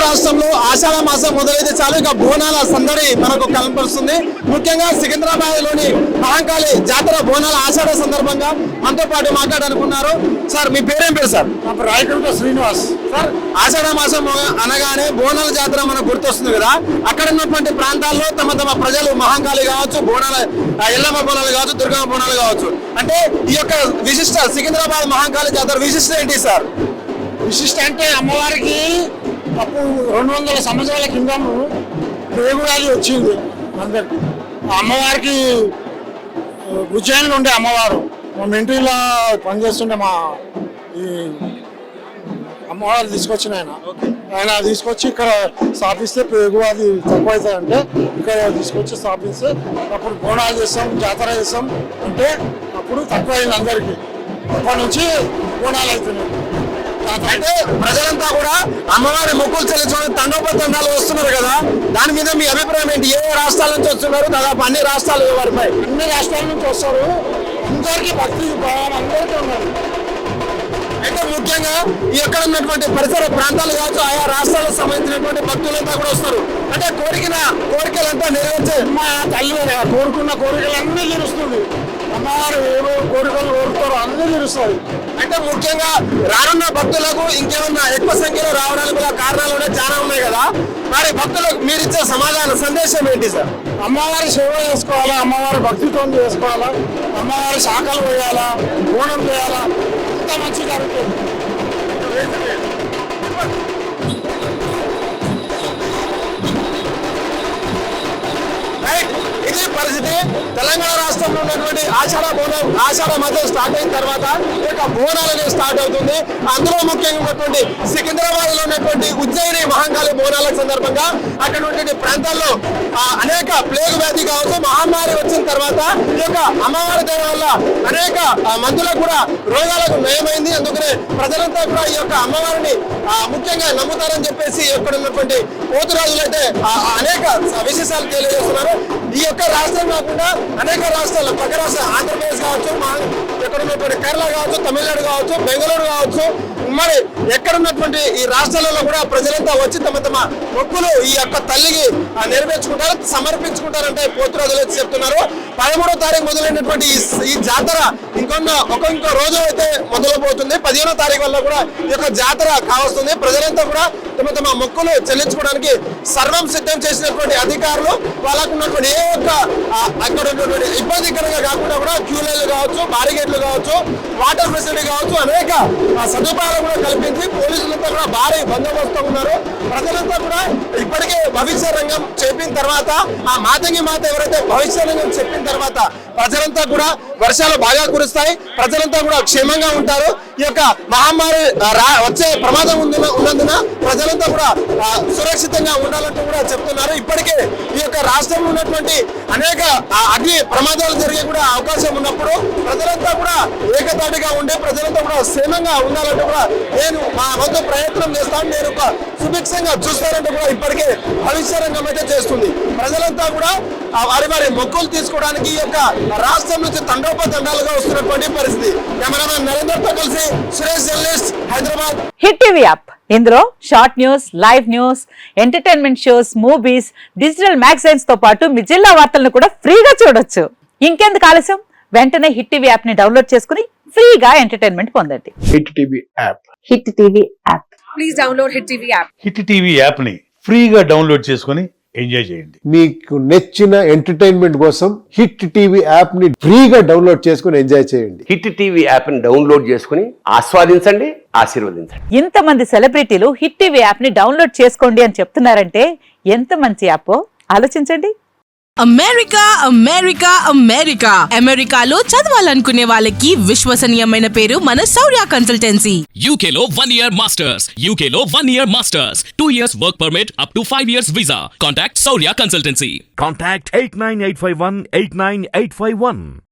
రాష్ట్రంలో ఆషాఢ మాసం మొదలైతే చాలు ఇక బోనాల సందడి మనకు కనపరుస్తుంది. ముఖ్యంగా సికింద్రాబాద్ లోని మహంకాళి జాతర బోనాల ఆషాఢ సందర్భంగా మనతో పాటు మాట్లాడాలనుకున్నారు. సార్ మీ పేరేం పేరు సార్? రాయకుంట శ్రీనివాస్. సార్ ఆషాఢ మాసం అనగానే బోనాల జాతర మనకు గుర్తొస్తుంది కదా, అక్కడ ఉన్నటువంటి ప్రాంతాల్లో తమ తమ ప్రజలు మహంకాళి కావచ్చు, బోనాల ఎల్లమ్మ బోనాలు కావచ్చు, దుర్గమ్మ బోనాలు కావచ్చు, అంటే ఈ యొక్క విశిష్ట సికింద్రాబాద్ మహంకాళి జాతర విశిష్ట ఏంటి సార్? విశిష్ట అంటే అమ్మవారికి అప్పుడు 200 సంవత్సరాల కింద పేగురాలి వచ్చింది అందరికి. అమ్మవారికి ఉజ్జయిన్లో ఉండే అమ్మవారు మా ఇంటిలో పనిచేస్తుండే మా ఈ అమ్మవారు తీసుకొచ్చిన ఆయన తీసుకొచ్చి ఇక్కడ స్థాపిస్తే పేగు అది తక్కువ అవుతుంది అంటే ఇక్కడ తీసుకొచ్చి స్థాపిస్తే అప్పుడు బోనాలు చేస్తాం, జాతర చేస్తాం అంటే అప్పుడు తక్కువ అయింది అందరికీ. అప్పటి నుంచి బోనాలు అవుతున్నాయి. అంటే ప్రజలంతా కూడా అమ్మవారి మొక్కులు చెల్లించుకొని తండోపతండాలు వస్తున్నారు కదా, దాని మీద మీ అభిప్రాయం ఏంటి? ఏ రాష్ట్రాల నుంచి వస్తున్నారు? దాదాపు అన్ని రాష్ట్రాలు వారిపై అన్ని రాష్ట్రాల నుంచి వస్తారు. అందరికీ భక్తి భావం అందరికీ ఉన్నారు. అయితే ముఖ్యంగా ఈ ఎక్కడ ఉన్నటువంటి పరిసర ప్రాంతాలు కావచ్చు, ఆయా రాష్ట్రాలకు సంబంధించినటువంటి భక్తులంతా కూడా వస్తారు. అంటే కోరికలంతా నెరవేర్చే మా తల్లి కోరుకున్న కోరికలన్నీ తీరుస్తుంది. అమ్మవారు ఏవో కోరికలు కోరుతారో అన్నీ తీరుస్తుంది. అంటే ముఖ్యంగా రానున్న భక్తులకు ఇంకేమన్నా ఎక్కువ సంఖ్యలో రావడానికి గల కారణాలు చాలా ఉన్నాయి కదా, మరి భక్తులకు మీరు ఇచ్చే సమాధాన సందేశం ఏంటి సార్? అమ్మవారి సేవ చేసుకోవాలా, అమ్మవారి భక్తితో చేసుకోవాలా, అమ్మవారి శాఖలు వేయాలా, బోనం చేయాలా, అంత మంచి జరుగుతుంది. ఇది పరిస్థితి. తెలంగాణ రాష్ట్రంలో ఉన్నటువంటి ఆషాఢ మాసం స్టార్ట్ అయిన తర్వాత ఇక బోనాలు అనేది స్టార్ట్ అవుతుంది. అందులో ముఖ్యంగా ఉన్నటువంటి సికింద్రాబాద్ లో ఉన్నటువంటి ఉజ్జయిని మహంకాళి బోనాల సందర్భంగా అక్కడ ఉన్నటువంటి ప్రాంతాల్లో అనేక ప్లేగు వ్యాధి కావచ్చు, మహమ్మారి వచ్చిన తర్వాత ఈ యొక్క అమ్మవారి దయ వల్ల అనేక మందులకు కూడా రోగాలకు నయమైంది. అందుకనే ప్రజలంతా కూడా ఈ యొక్క అమ్మవారిని ముఖ్యంగా నమ్ముతారని చెప్పేసి ఇక్కడ ఉన్నటువంటి పోతురాజులు అయితే అనేక విశేషాలు తెలియజేస్తున్నారు. ఈ యొక్క రాష్ట్రం కాకుండా అనేక రాష్ట్రాలు, పక్క రాష్ట్ర ఆంధ్రప్రదేశ్ కావచ్చు, ఎక్కడ ఉన్నటువంటి కేరళ కావచ్చు, తమిళనాడు కావచ్చు, బెంగళూరు కావచ్చు, మరి ఎక్కడ ఉన్నటువంటి ఈ రాష్ట్రాలలో కూడా ప్రజలంతా వచ్చి తమ తమ మొక్కులు ఈ యొక్క తల్లికి నెరవేర్చుకుంటారు, సమర్పించుకుంటారంటే పోతురాజులు అయితే చెప్తున్నారు. 13వ తారీఖు మొదలైనటువంటి ఈ జాతర ఇంకో రోజు అయితే మొదలవుతుంది. 15వ తారీఖు వల్ల కూడా ఈ యొక్క జాతర కావస్తుంది. ప్రజలంతా కూడా తమ తమ మొక్కులు చెల్లించుకోవడానికి సర్వం సిద్ధం చేసినటువంటి అధికారులు వాళ్ళకు ఉన్నటువంటి ఏ ఒక్క అక్కడ ఉన్నటువంటి ఇబ్బందికరంగా కాకుండా కూడా క్యూ లైన్లు కావచ్చు, బారిగేట్లు కావచ్చు, వాటర్ ఫెసిలిటీ కావచ్చు, అనేక సదుపాయాలు కూడా కల్పించి పోలీసులంతా కూడా భారీ బందోబస్తు ఉన్నారు. ప్రజలంతా కూడా ఇప్పటికే భవిష్య రంగం చెప్పిన తర్వాత ఆ మాతంగి మాత ఎవరైతే భవిష్య రంగం చెప్పిన తర్వాత ప్రజలంతా కూడా వర్షాలు బాగా కురుస్తాయి, ప్రజలంతా కూడా క్షేమంగా ఉంటారు. ఈ యొక్క మహమ్మారి వచ్చే ప్రమాదం ఉన్నందున ప్రజలంతా కూడా సురక్షితంగా ఉండాలంటూ కూడా చెప్తున్నారు. ఇప్పటికే ఈ యొక్క రాష్ట్రంలో ఉన్నటువంటి అనేక అగ్ని ప్రమాదాలు జరిగే కూడా అవకాశం ఉన్నప్పుడు ప్రజలంతా కూడా ఏకతాటిగా ఉండి ప్రజలంతా కూడా క్షేమంగా ఉండాలంటూ కూడా నేను మా వంతు ప్రయత్నం చేస్తాను, నేను ఒక సుభిక్షంగా చూస్తానంటూ కూడా ఇప్పటికే భవిష్య రంగం అయితే చేస్తుంది. ప్రజలంతా కూడా వారి మొక్కులు తీసుకోవడానికి ఈ యొక్క రాష్ట్రం నుంచి తండోపతండాలుగా వస్తున్నటువంటి పరిస్థితి. కెమెరామెన్ నరేందర్ తో కలిసి Suresh, journalist, Hyderabad. Hit TV app ఇందులో short news, live news, entertainment shows, movies, digital magazines తో పాటు మీ జిల్లా వార్తలను కూడా ఫ్రీగా చూడొచ్చు. ఇంకెందుకు ఆలస్యం, వెంటనే హిట్ టీవీ యాప్ ని డౌన్లోడ్ చేసుకుని ఫ్రీగా ఎంటర్టైన్మెంట్ పొందండి. Hit TV app. Hit TV app. Please download hit TV app. Hit TV app ని ఫ్రీగా డౌన్లోడ్ చేసుకుని ఎంజాయ్ చేయండి. మీకు నచ్చిన ఎంటర్టైన్మెంట్ కోసం హిట్ టీవీ యాప్ ని ఫ్రీగా డౌన్లోడ్ చేసుకుని ఎంజాయ్ చేయండి. హిట్ టీవీ యాప్ ని డౌన్లోడ్ చేసుకుని ఆస్వాదించండి, ఆశీర్వదించండి. ఇంతమంది సెలబ్రిటీలు హిట్ టీవీ యాప్ ని డౌన్లోడ్ చేసుకోండి అని చెప్తున్నారంటే ఎంత మంచి యాప్ ఆలోచించండి. అమెరికా అమెరికా అమెరికా అమెరికాలో చదవాలనుకునే వాళ్ళకి విశ్వసనీయమైన పేరు మన శౌర్య కన్సల్టెన్సీ. UK లో 1 year masters, UK లో 1 year masters, 2 years work permit up to 5 years visa. Contact Saurya Consultancy. Contact 89851 89851.